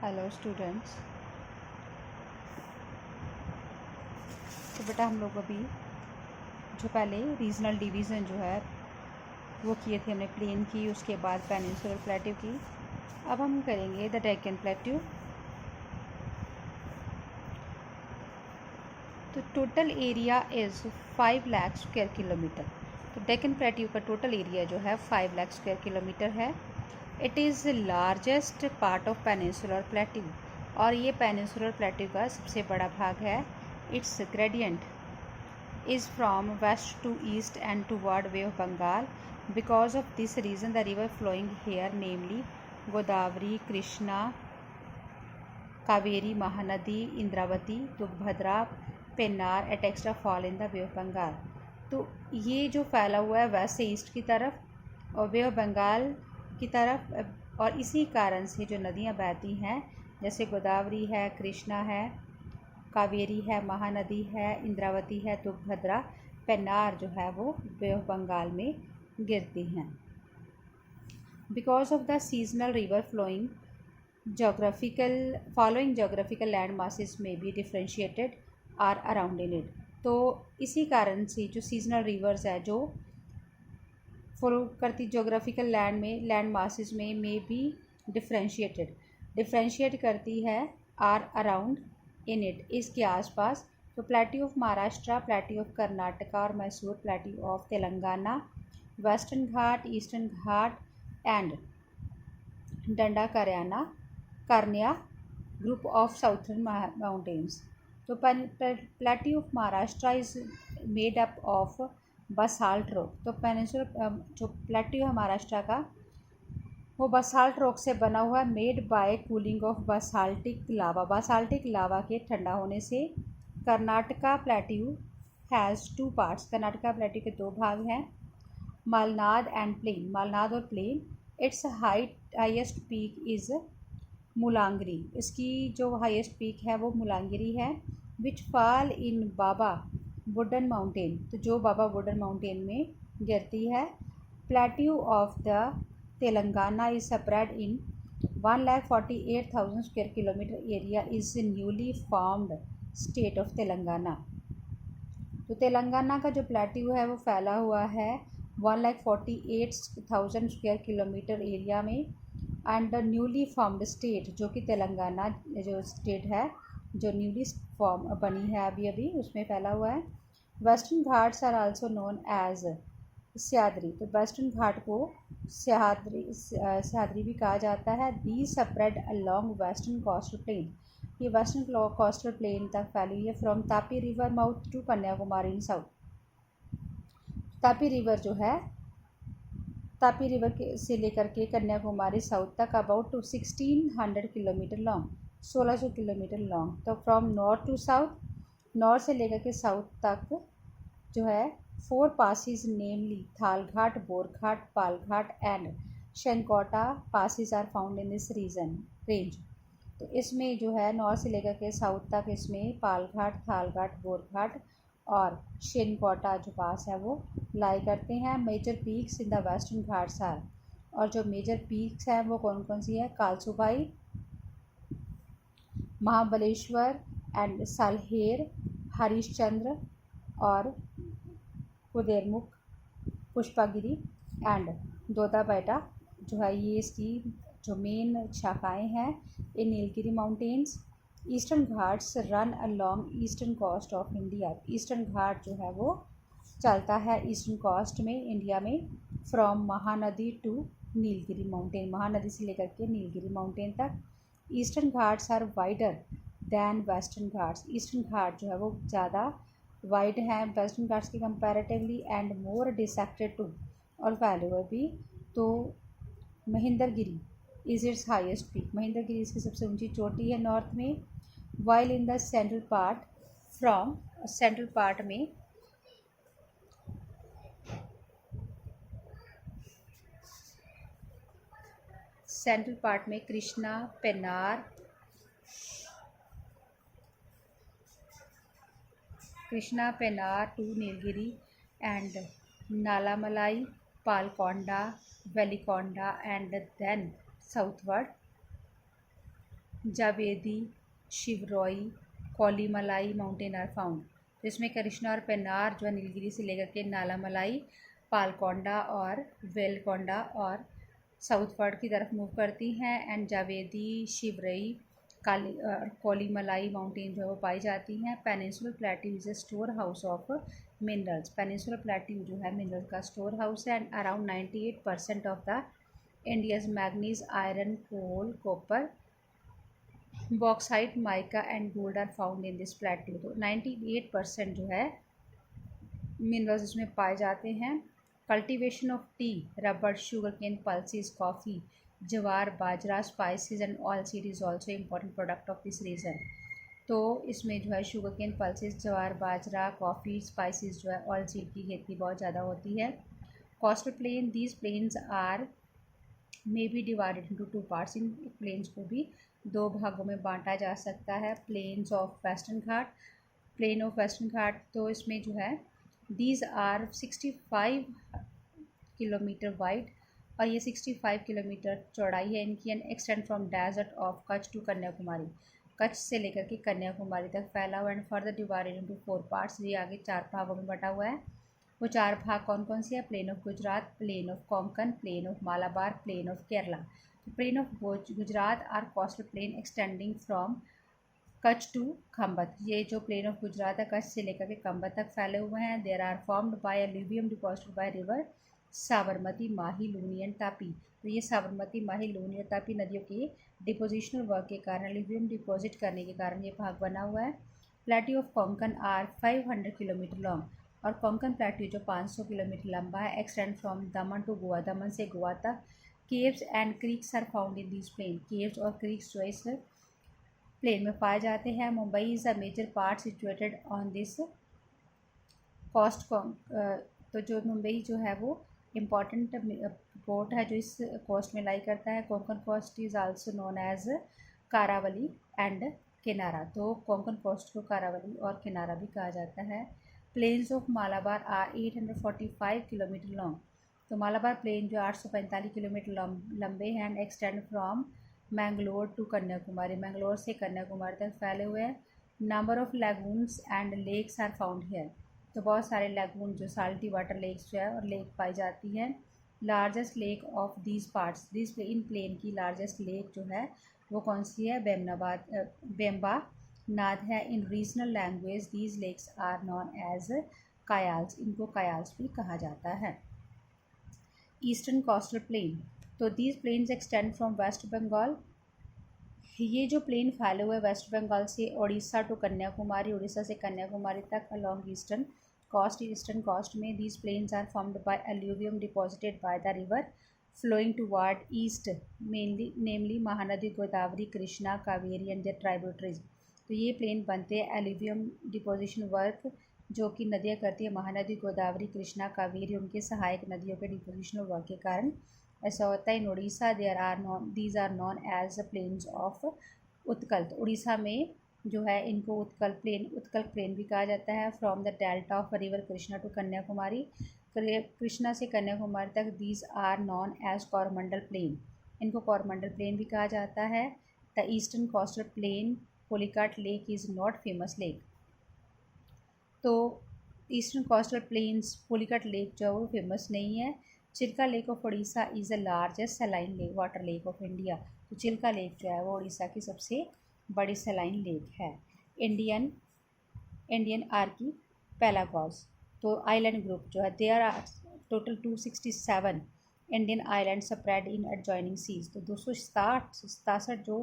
Hello students. तो बेटा हम लोग अभी जो पहले रीजनल डिवीज़न जो है वो किए थे हमने, प्लेन की, उसके बाद पेनिनसुलर प्लेट्यू की। अब हम करेंगे द डेक्कन प्लेट्यू। तो total area is 5 lakh square kilometre. तो डेक्कन प्लेट्यू का टोटल एरिया जो है 5 लाख स्क्वायर किलोमीटर है। It is largest part of peninsular plateau, और ये पेनिनसुलर प्लेट्यू का सबसे बड़ा भाग है। It's gradient is from west to east and toward Bay of Bengal. Because of this reason, the river flowing here, namely Godavari, Krishna, Kaveri, Mahanadi, Indravati, Tungabhadra, Pennar, etc. fall in the Bay of Bengal. तो ये जो फैला हुआ है waste से east की तरफ और बे ऑफ बंगाल की तरफ, और इसी कारण से जो नदियाँ बहती हैं जैसे गोदावरी है, कृष्णा है, कावेरी है, महानदी है, इंद्रावती है, तुंगभद्रा, पेन्नार जो है वो बे ऑफ बंगाल में गिरती हैं। Because of the seasonal river flowing geographical land masses में be differentiated are around in it. तो इसी कारण से जो सीजनल रिवर्स है जो फॉलो करती जोग्राफिकल लैंड मासेस में बी डिफ्रेंशिएट करती है आर अराउंड इन इट, इसके आसपास। तो plateau of Maharashtra, plateau of Karnataka और Mysore, plateau of Telangana, Western Ghat, Eastern Ghat and कर्ण्या ग्रुप ऑफ साउथर्न माउंटेन्स। तो plateau of Maharashtra is made up of basalt rock. तो पेनिनसुलर जो प्लेट्यू है महाराष्ट्र का वो बसाल्ट रॉक से बना हुआ है, made by cooling of basaltic lava के ठंडा होने से। Karnataka plateau has 2 parts. Karnataka plateau के 2 भाग हैं, मालनाद और plain. Its highest peak is Mullayanagiri. इसकी जो हाईएस्ट पीक है वो मुलांगिरी है। विच fall in Baba Budan mountain, तो जो बाबा बुडन माउंटेन में गिरती है। Plateau of the Telangana is spread in 1,48,000 square kilometre area is newly formed state of Telangana. तो तेलंगाना का जो प्लेट्यू है वो फैला हुआ है 1,48,000 स्क्वायर किलोमीटर एरिया में, and the newly formed state जो कि तेलंगाना जो स्टेट है जो न्यूली फॉर्म बनी है अभी उसमें फैला हुआ है। Western Ghats are also known as Sahyadri. तो वेस्टर्न घाट को सह्याद्री भी कहा जाता है। The spread along western coastal plain, ये वेस्टर्न कोस्टल प्लेन तक फैली हुई है। From Tapi river mouth to Kanyakumari in south. Tapi river जो है, तापी रिवर से लेकर के कन्याकुमारी साउथ तक about 1600 kilometre long, 1600 kilometre long. तो from north to south, north से लेकर के साउथ तक जो है 4 passes namely Thalghat, Borghat, Palghat and Shenkotta passes are found in this range. तो इसमें जो है नॉर्थ से लेकर के साउथ तक इसमें पालघाट, थालघाट, बोरघाट और शेनकोटा जो पास है वो लाई करते हैं। Major peaks in the western Ghats are, और जो मेजर पीक्स हैं वो कौन कौन सी है? कालसूबाई, महाबलेश्वर एंड सालहेर, हरिश्चंद्र और कुदेरमुख, पुष्पागिरी एंड दोदाबेटा जो है ये इसकी जो मेन शाखाएं हैं in Nilgiri mountains. Eastern Ghats run along eastern coast of India. Eastern Ghat जो है वो चलता है ईस्टर्न कोस्ट में इंडिया में, from Mahanadi to Nilgiri mountain, Mahanadi से लेकर के नीलगिरी माउंटेन तक। Eastern Ghats are wider than Western Ghats. Eastern Ghat जो है वो ज़्यादा वाइड हैं वेस्टर्न घाट्स के comparatively, and more dissected too, और वैल्यूएबल भी। तो Mahendragiri is its highest peak. Mahendragiri इसकी सबसे ऊंची चोटी है नॉर्थ में। While in the central part, from central part में Krishna, Penner to Nilgiri and Nallamalai, Palkonda, Velikonda and then southward Javadi, Shevaroy, Kollimalai mountain are found. तो इसमें कृष्णा और पेन्नार जो है नीलगिरी से लेकर के नालामलाई, पालकोंडा और वेलकोंडा और साउथवर्ड की तरफ मूव करती हैं। एंड जावेदी, शिवरई, काली और कोलीमलाई माउंटेन जो है वो पाई जाती हैं। Peninsular plateau is a store house of minerals. Peninsular plateau जो है मिनरल का स्टोर हाउस है। And around 98% of the India's manganese, iron, coal, copper, bauxite, mica and gold are found in this plateau. तो 98% जो है minerals इसमें पाए जाते हैं। Cultivation of tea, rubber, sugar cane, pulses, coffee, jowar, bajra, spices and oil seed is also important product of this reason. तो इसमें जो है शुगर केन, पल्सेस, जवार, बाजरा, कॉफ़ी, स्पाइसेस जो है ऑयल सीड की खेती बहुत ज़्यादा होती है। Coastal plain, these plains are may be divided into two parts. इन प्लेन्स को भी दो भागों में बांटा जा सकता है। Plains of Western Ghat, plain of Western Ghat, तो इसमें जो है दीज आर 65 किलोमीटर वाइड और ये 65 किलोमीटर चौड़ाई है इनकी। And extend from desert of Kutch to Kanyakumari, Kutch से लेकर के कन्याकुमारी तक फैला हुआ। And further divided into 4 parts, ये आगे 4 भागों में बटा हुआ है। वो 4 भाग कौन कौन से हैं? Plain of Gujarat, plain of Konkan, plain of Malabar, plain of Kerala. तो plain of Gujarat are coastal plain extending from Kutch to Khambhat. ये जो प्लेन ऑफ गुजरात है कच्छ से लेकर के खम्बत तक फैले हुए हैं। There are formed by alluvium deposited by river Sabarmati, Mahi, Luni and Tapi. तो ये साबरमती, माही, लूनी और तापी नदियों के डिपोजिशनल वर्क के कारण, एल्यूवियम डिपॉजिट करने के कारण ये भाग बना हुआ है। Plateau of Konkan are 500 kilometre long, और कोंकण प्लेट्यू जो 500 किलोमीटर लंबा है, extend from Daman to Goa, Daman से गोवा तक। Caves and creeks are found in this plain, caves और क्रीक्स जो इस प्लेन में पाए जाते हैं। Mumbai is a major part situated on this coast. तो जो मुंबई जो है वो इम्पॉर्टेंट पोर्ट है जो इस कोस्ट में लाई करता है। Konkan coast is also known as Karavali and Kinara. तो कोंकण कोस्ट को कारावली और किनारा भी कहा जाता है। Plains of Malabar are 845 kilometre long. तो मालाबार प्लेन जो 845 किलोमीटर लंबे हैं। And extend from Mangalore to Kanyakumari, Mangalore से कन्याकुमारी तक फैले हुए हैं। Number of lagoons and lakes are found here. तो बहुत सारे लैगून जो साल्टी वाटर लेक्स जो है और लेक पाई जाती है। Largest lake of these parts, this in plain की लार्जेस्ट लेक जो है वो कौन सी है? बेम्बा नाद है। In regional language these lakes are known as kayals, इनको कायाल्स भी कहा जाता है। ईस्टर्न कोस्टल प्लेन, तो these plains extend from West Bengal. ये जो प्लेन फैले हुए वेस्ट बंगाल से उड़ीसा टू कन्याकुमारी, उड़ीसा से कन्याकुमारी तक along eastern coast. Eastern coast में these plains are formed by alluvium deposited by the river flowing toward east, mainly namely Mahanadi, Godavari, Krishna, Kaveri and their tributaries. तो ये प्लेन बनते हैं एल्यूवियम डिपोजिशन वर्क जो कि नदियाँ करती है महानदी, गोदावरी, कृष्णा, कावेरी, उनके सहायक नदियों के डिपोजिशनल वर्क के कारण ऐसा होता है। In Orissa these are known as plains of Utkal. तो उड़ीसा में जो है इनको उत्कल प्लेन भी कहा जाता है। From the delta of river Krishna to Kanyakumari, Krishna से कन्याकुमारी तक these are known as Coromandel plain, इनको कोरमंडल प्लेन भी कहा जाता है। The eastern coastal plain Pulicat lake is not famous lake. तो eastern coastal plains Pulicat lake जो है वो फेमस नहीं है। Chilka lake of Orissa is the largest saline lake water lake of India. तो चिल्का लेक जो है वो उड़ीसा की सबसे बड़ी सलाइन लेक है। इंडियन आर्की पेलागोस, तो आइलैंड ग्रुप जो है there are total 267 Indian island spread in adjoining seas. तो 267 जो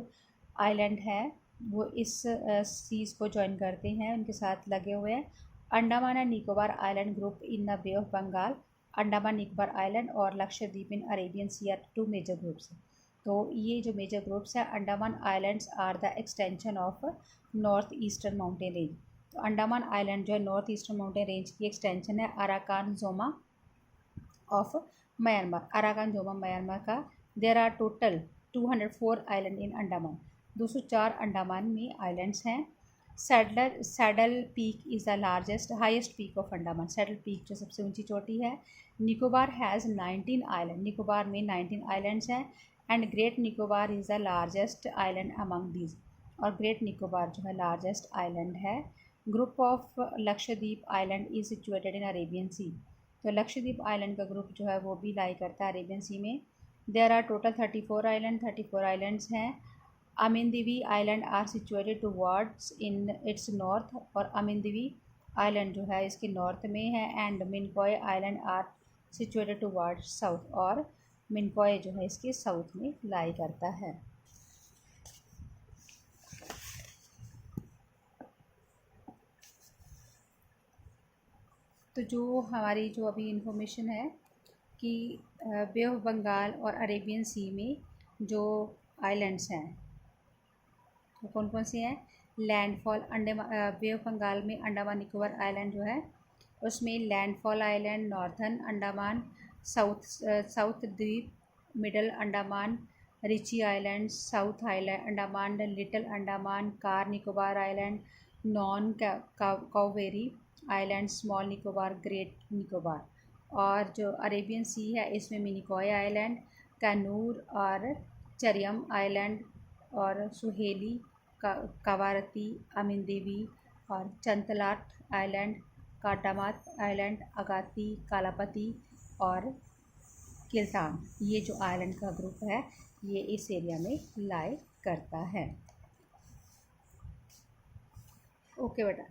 आइलैंड है वो इस सीज़ को ज्वाइन करते हैं, उनके साथ लगे हुए हैं। Andaman and Nicobar island group in the Bay of Bengal, Andaman Nicobar island और Lakshadweep in Arabian Sea are 2 major groups. तो ये जो मेजर ग्रुप्स हैं, Andaman islands are the extension of north eastern mountain range. तो अंडमान आइलैंड जो है नॉर्थ ईस्टर्न माउंटेन रेंज की एक्सटेंशन है Arakan Yoma of Myanmar, Arakan Yoma Myanmar का। There are total 204 island in Andaman, 204 Andaman में आइलैंड्स हैं। Saddle peak is the highest peak of Andaman, saddle peak जो सबसे ऊंची चोटी है। निकोबार हैज़ 19 आइलैंड, निकोबार में 19 आइलैंड्स हैं। And Great Nicobar is the largest island among these, और ग्रेट निकोबार जो है लार्जेस्ट आइलैंड है। Group of Lakshadweep island is situated in Arabian Sea, तो लक्षद्वीप आइलैंड का ग्रुप जो है वो भी लाई करता है अरेबियन सी में। देयर आर टोटल 34 आइलैंड्स हैं। Amindivi island are situated towards in its north, और अमिनदीवी आइलैंड जो है इसके नॉर्थ में है। And Minicoy island are situated towards south, और मिनकॉय जो है इसके साउथ में लाई करता है। तो जो हमारी जो अभी इंफॉर्मेशन है कि बे ऑफ बंगाल और अरेबियन सी में जो आइलैंड्स हैं तो कौन कौन से हैं। लैंडफॉल बे ऑफ बंगाल में अंडमान निकोबार आइलैंड जो है उसमें Landfall Island, Northern Andaman, South द्वीप, Middle Andaman, Ritchie Island, South Island Andaman, Little Andaman, Car Nicobar Island, Nancowry Island, Small Nicobar, Great Nicobar. और जो अरेबियन सी है इसमें मिनिकॉय आइलैंड, कैनूर और चरियम आइलैंड, और सुहेली, कवारती, अमिनदेवी और चंतलाट आइलैंड, काटामात आइलैंड, अगाती, कालापति और किल्तान, ये जो आइलैंड का ग्रुप है ये इस एरिया में लाई करता है। ओके बेटा।